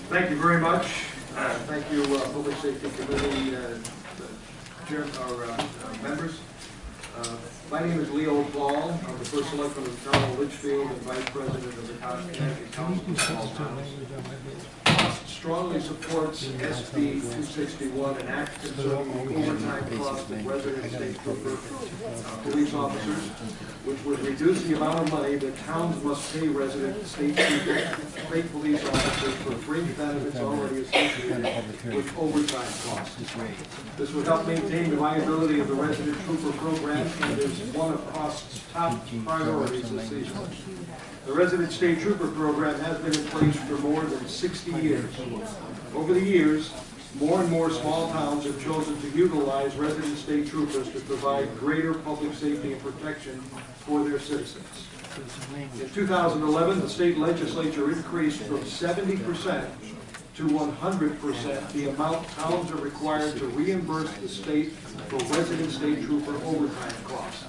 Thank you very much. Thank you, Public Safety Committee members. My name is Leo Paul. I'm the first selectman of the town of Litchfield and vice president of the Connecticut Council of Small Towns. Strongly supports SB 261, an act concerning the overtime cost of resident state trooper police officers, which would reduce the amount of money that towns must pay resident state police officers for fringe benefits already associated with overtime costs. This would help maintain the viability of the resident trooper program and is one of COST's top priorities this season. The resident state trooper program has been in place for more than 60 years. Over the years, more and more small towns have chosen to utilize resident state troopers to provide greater public safety and protection for their citizens. In 2011, the state legislature increased from 70% to 100% the amount towns are required to reimburse the state for resident state trooper overtime costs.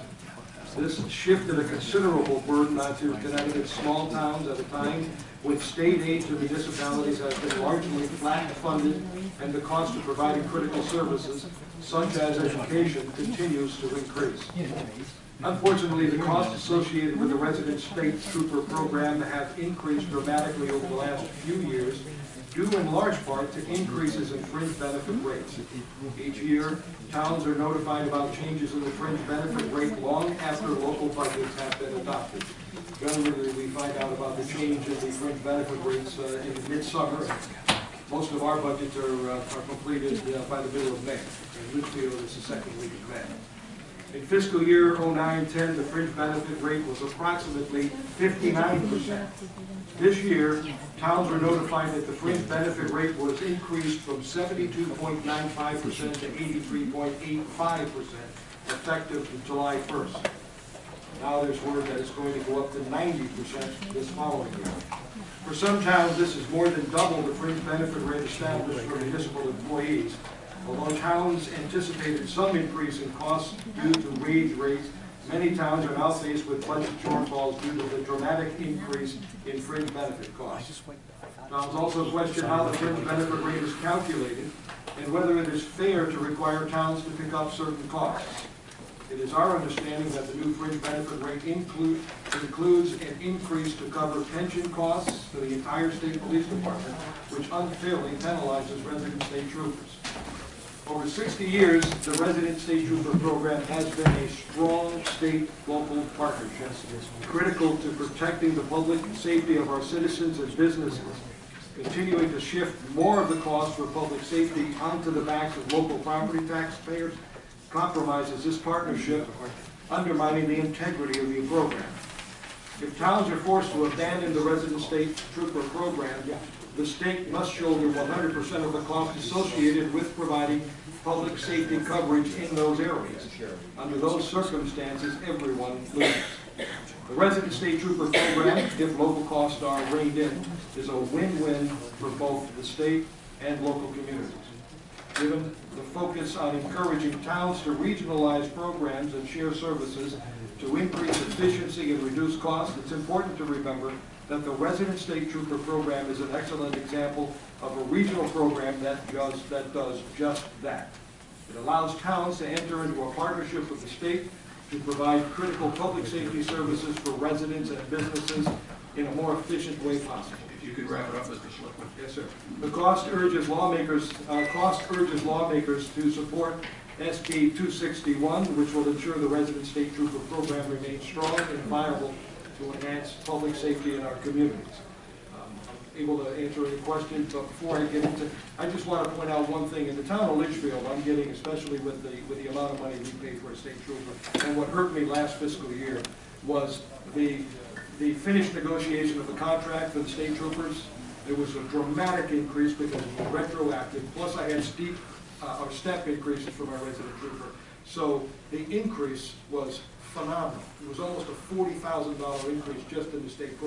This shifted a considerable burden onto Connecticut's small towns at a time when state aid to municipalities has been largely flat funded and the cost of providing critical services, such as education, continues to increase. Unfortunately, the costs associated with the resident state trooper program have increased dramatically over the last few years, due in large part to increases in fringe benefit rates. Each year, towns are notified about changes in the fringe benefit rate long after local budgets have been adopted. Generally, we find out about the change in the fringe benefit rates in midsummer. Most of our budgets are completed by the middle of May. In Litchfield, it's the second week of May. In fiscal year 09-10, the fringe benefit rate was approximately 59%. This year, towns were notified that the fringe benefit rate was increased from 72.95% to 83.85%, effective July 1st. Now there's word that it's going to go up to 90% this following year. For some towns, this is more than double the fringe benefit rate established for municipal employees. Although towns anticipated some increase in costs due to wage rates, many towns are now faced with budget shortfalls due to the dramatic increase in fringe benefit costs. Towns also question how the fringe benefit rate is calculated and whether it is fair to require towns to pick up certain costs. It is our understanding that the new fringe benefit rate includes an increase to cover pension costs for the entire state police department, which unfairly penalizes resident state troopers. Over 60 years, the resident state trooper program has been a strong state-local partnership, critical to protecting the public safety of our citizens and businesses. Continuing to shift more of the cost for public safety onto the backs of local property taxpayers compromises this partnership, undermining the integrity of the program. If towns are forced to abandon the resident state trooper program, the state must shoulder 100% of the cost associated with providing public safety coverage in those areas. Under those circumstances, everyone loses. The resident state trooper program, if local costs are reined in, is a win-win for both the state and local communities. Given the focus on encouraging towns to regionalize programs and share services to increase efficiency and reduce costs, it's important to remember that the resident state trooper program is an excellent example of a regional program that does just that. It allows towns to enter into a partnership with the state to provide critical public safety services for residents and businesses in a more efficient way possible. If you could wrap it up, Mr. Selectman. Yes, sir. The cost urges lawmakers to support SB 261, which will ensure the resident state trooper program remains strong and viable to enhance public safety in our communities. I'm able to answer any questions, but before I get into, I just want to point out one thing. In the town of Litchfield, I'm getting, especially with the amount of money we pay for a state trooper, and what hurt me last fiscal year was the finished negotiation of the contract for the state troopers. There was a dramatic increase because it was retroactive, plus I had step increases for my resident trooper. So the increase was phenomenal. It was almost a $40,000 increase just in the state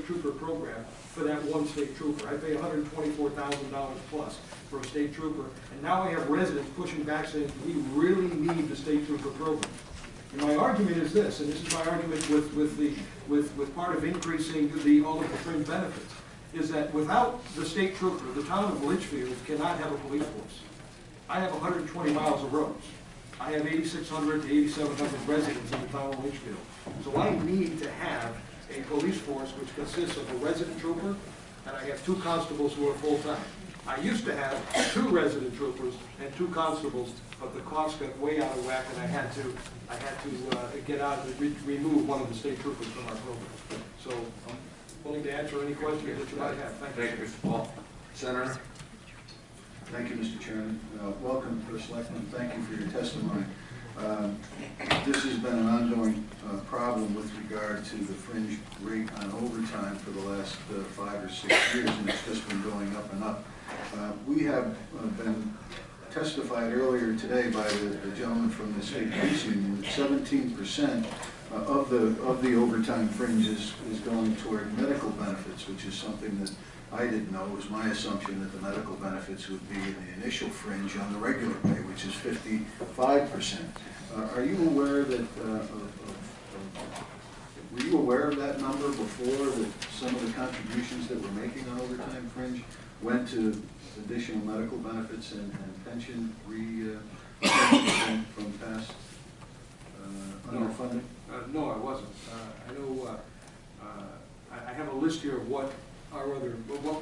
trooper program for that one state trooper. I pay $124,000 plus for a state trooper, and now I have residents pushing back saying we really need the state trooper program. And my argument is this, and this is my argument with part of increasing all of the fringe benefits. is that without the state trooper, the town of Litchfield cannot have a police force. I have 120 miles of roads. I have 8,600 to 8,700 residents in the town of Litchfield. So I need to have a police force which consists of a resident trooper, and I have 2 constables who are full-time. I used to have 2 resident troopers and 2 constables, but the cost got way out of whack, and I had to get out and remove one of the state troopers from our program. So I'm willing to answer any questions that you might have. Thank you. Thank you, Mr. Paul. Senator? Thank you, Mr. Chairman. Welcome, First Selectman. Thank you for your testimony. This has been an ongoing problem with regard to the fringe rate on overtime for the last 5 or 6 years, and it's just been going up and up. We have been testified earlier today by the gentleman from the state police union that 17% of the overtime fringe is going toward medical benefits, which is something that I didn't know. It was my assumption that the medical benefits would be in the initial fringe on the regular pay, which is 55%. Are you aware that, were you aware of that number before, that some of the contributions that we're making on overtime fringe went to additional medical benefits and pension from past underfunding? No, I wasn't. I know, I have a list here of what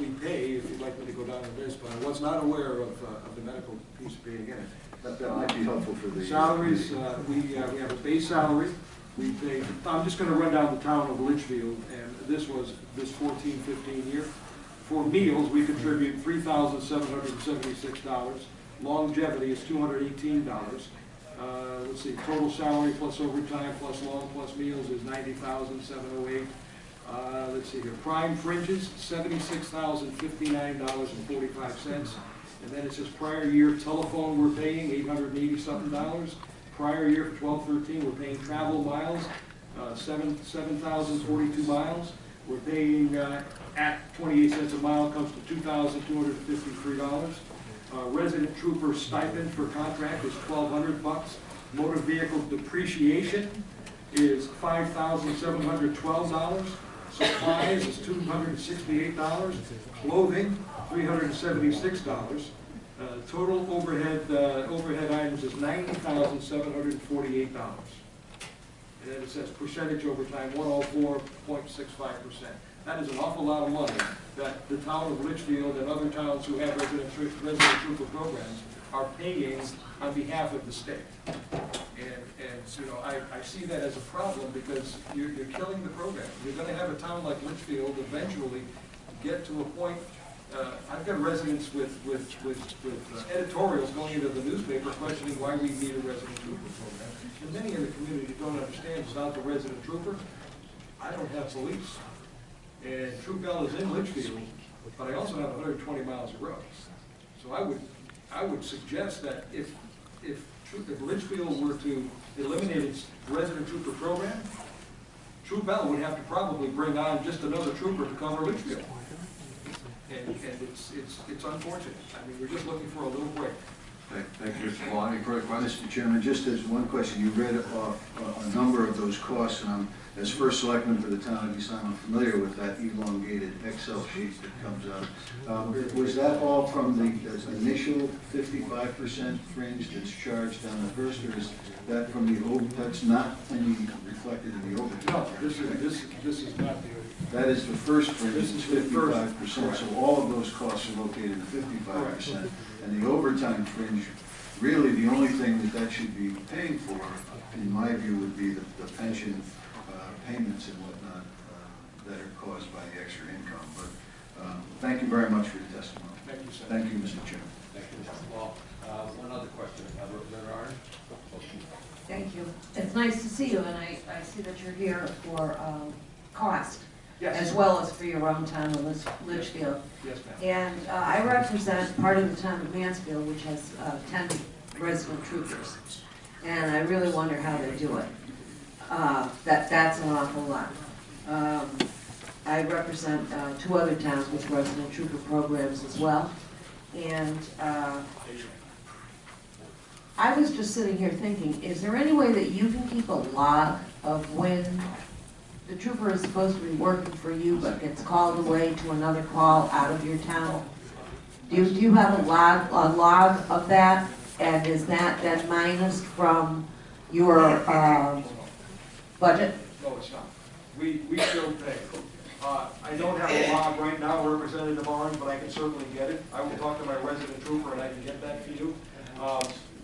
we pay, if you'd like me to go down the list, but I was not aware of the medical piece being in it. That might be helpful for the salaries. We have a base salary. We pay. I'm just going to run down the town of Litchfield, and this 14-15 year. For meals, we contribute $3,776. Longevity is $218. Let's see, total salary plus overtime plus long plus meals is $90,708. Let's see here, prime fringes, $76,059.45. And then it says prior year telephone we're paying $880 something. Prior year for 12-13 we're paying travel miles, 7,042 miles. We're paying at 28 cents a mile comes to $2,253. Resident trooper stipend for contract is $1,200. Motor vehicle depreciation is $5,712. Supplies is $268. Clothing, $376. Total overhead items is $90,748. And then it says percentage overtime, 104.65%. That is an awful lot of money that the town of Litchfield and other towns who have resident trooper programs are paying on behalf of the state. And you know, I see that as a problem because you're killing the program. You're going to have a town like Litchfield eventually get to a point. I've got residents with editorials going into the newspaper questioning why we need a resident trooper program. And many in the community don't understand without the resident trooper, I don't have police. And Troop L is in Litchfield, but I also have 120 miles of roads. So I would suggest that if Litchfield were to eliminate its resident trooper program, Troop L would have to probably bring on just another trooper to cover Litchfield. And it's unfortunate. I mean, we're just looking for a little break. Thank you, Mr. Paul. Any further questions? Mr. Chairman, just as one question, you read off a number of those costs, and as First Selectman for the town of East Lyme, I'm familiar with that elongated Excel sheet that comes out. Was that all from the initial 55% fringe that's charged on the first, or is that from the that's not any reflected in the overtime? No, this is not the. That is the first fringe. This is 55%. So all of those costs are located in 55%, and the overtime fringe. Really, the only thing that should be paying for, in my view, would be the pension payments and whatnot that are caused by the extra income. But thank you very much for your testimony. Thank you, sir. Thank you, Mr. Chairman. Thank you, Mr. Paul. One other question. Representative Arnn? Thank you. It's nice to see you, and I see that you're here for cost. Yes. As well as for your own town of Litchfield. Yes, ma'am. And I represent part of the town of Mansfield, which has 10 resident troopers. And I really wonder how they do it. That's an awful lot. I represent 2 other towns with resident trooper programs as well. And I was just sitting here thinking, is there any way that you can keep a log of when the trooper is supposed to be working for you, but gets called away to another call out of your town. Do you have a log of that? And is that then minused from your budget? No, it's not. We still pay. I don't have a log right now, Representative Orange, but I can certainly get it. I will talk to my resident trooper and I can get that for you.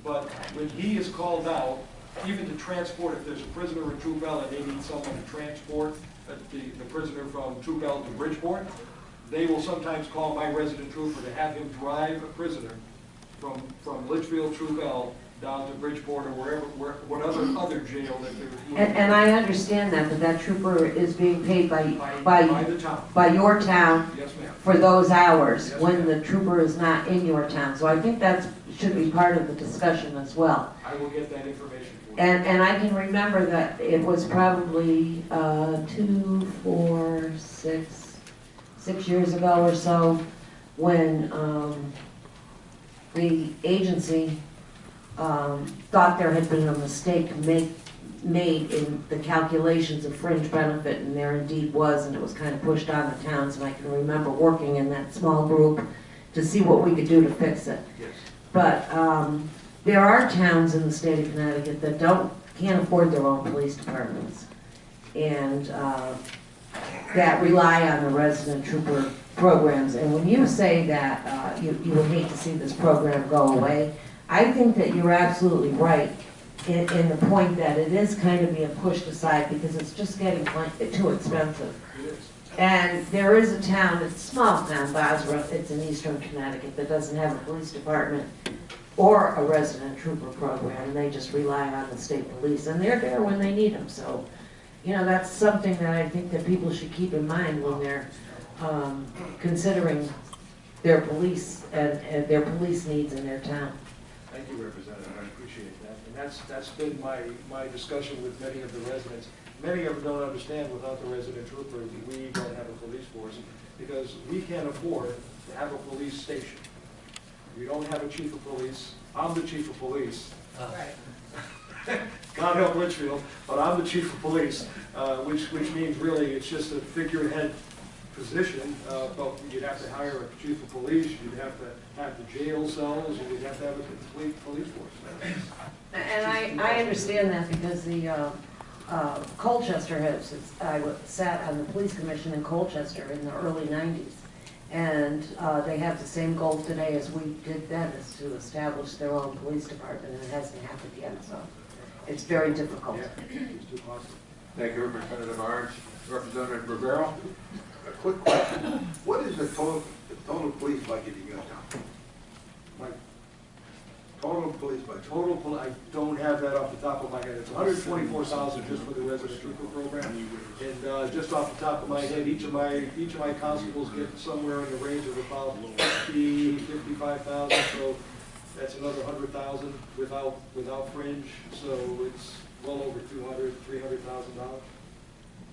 But when he is called out, even to transport, if there's a prisoner in Troop L and they need someone to transport the prisoner from Troop L to Bridgeport, they will sometimes call my resident trooper to have him drive a prisoner from Litchfield Troop L down to Bridgeport or whatever other jail that they're moving. And I understand that, but that trooper is being paid by the town. by your town Yes, ma'am. for those hours Yes, when ma'am. the trooper is not in your town. So I think that should be part of the discussion as well. I will get that information for you. And I can remember that it was probably 2, 4, 6 years ago or so when the agency thought there had been a mistake made in the calculations of fringe benefit, and there indeed was, and it was kind of pushed on the towns, and I can remember working in that small group to see what we could do to fix it. Yes. But there are towns in the state of Connecticut that can't afford their own police departments, and that rely on the resident trooper programs. And when you say that you would hate to see this program go away, I think that you're absolutely right in the point that it is kind of being pushed aside because it's just getting too expensive. It is. And there is a town, it's a small town, Bosworth, it's in eastern Connecticut, that doesn't have a police department or a resident trooper program, and they just rely on the state police, and they're there when they need them. So, you know, that's something that I think that people should keep in mind when they're considering their police and their police needs in their town. Thank you, Representative, I appreciate that. And that's been my discussion with many of the residents. Many of them don't understand without the resident trooper, we don't have a police force because we can't afford to have a police station. We don't have a chief of police. I'm the chief of police. Right. God help Litchfield, but I'm the chief of police, which means really it's just a figurehead position, but you'd have to hire a chief of police, you'd have to have the jail cells, and you'd have to have a complete police force. And I understand that because the Colchester I sat on the police commission in Colchester in the early 90s, and they have the same goal today as we did then, is to establish their own police department, and it hasn't happened yet, so it's very difficult. Yeah, it's too costly. Thank you, Representative Orange. Representative Rivera. A quick question. What is the total police budget in your town? My Total police budget? I don't have that off the top of my head. It's $124,000 just for the resident trooper program. And just off the top of my head, each of my constables get somewhere in the range of about $55,000. So that's another $100,000 without fringe. So it's well over $300,000.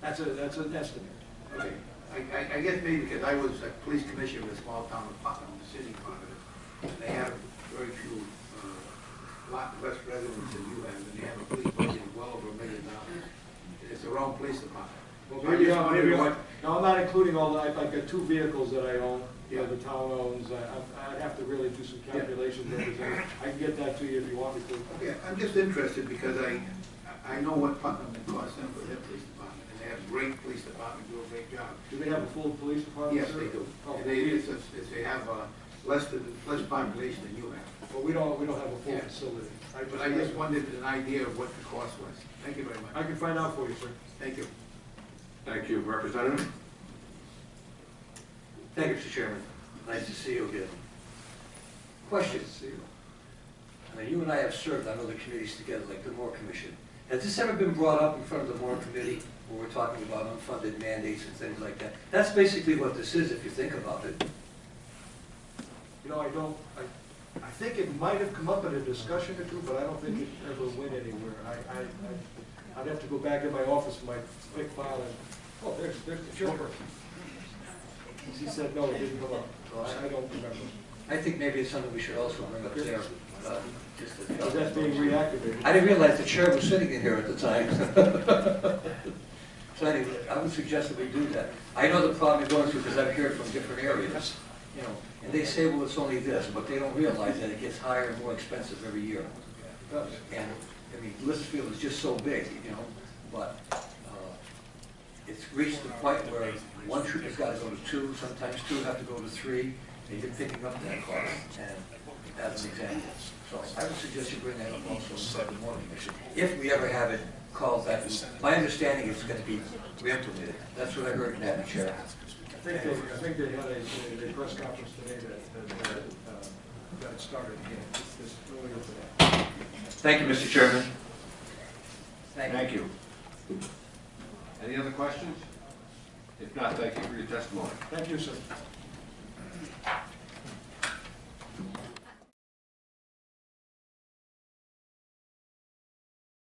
That's an estimate. Okay. I guess maybe because I was a police commissioner in a small town of Putnam, the city part of it, and they have very few, lot less residents than you have, and they have a police budget of well over $1 million. It's their own police department. Well, So I just wondered what. No, I'm not including all that. I've got 2 vehicles that I own, the town owns. I'd have to really do some calculations. I can get that to you if you want me to. Okay, I'm just interested because I know what Putnam costs them for their police department, and they have a great police department, do a great job. Do they have a full police department? Yes, sir? they do. Oh, And they have less population than you have. but we don't have a full Yeah. facility. But I just wanted an idea of what the cost was. Thank you very much. I can find out for you, sir. Thank you. Thank you, Representative. Thank you, Mr. Chairman. Nice to see you again. Question. I mean, you and I have served on other committees together, like the Moore Commission. Has this ever been brought up in front of the Moore Committee, where we're talking about unfunded mandates and things like that? That's basically what this is, if you think about it. You know, I think it might have come up in a discussion or two, but I don't think it ever went anywhere. I'd have to go back in my office in my thick file and, oh, there's the chairperson. He said, no, it didn't come up, so I don't remember. I think maybe it's something we should also bring up there. Because that's being reactivated. I didn't realize the chair was sitting in here at the time. So anyway, I would suggest that we do that. I know the problem you're going through because I've heard from different areas, you know, and they say, well, it's only this, but they don't realize that it gets higher and more expensive every year. And, I mean, Litchfield is just so big, you know, but it's reached the point where one trooper's got to go to two, sometimes two have to go to three, and you're picking up that cost, and as an example. So I would suggest you bring that up also in front of the Water Commission, if we ever have it called that. My understanding is it's going to be re-implemented. That's what I heard, Madam Chair. I think they had a press conference today that got it started again, this earlier today. Thank you, Mr. Chairman. Thank you. Any other questions? If not, thank you for your testimony. Thank you, sir.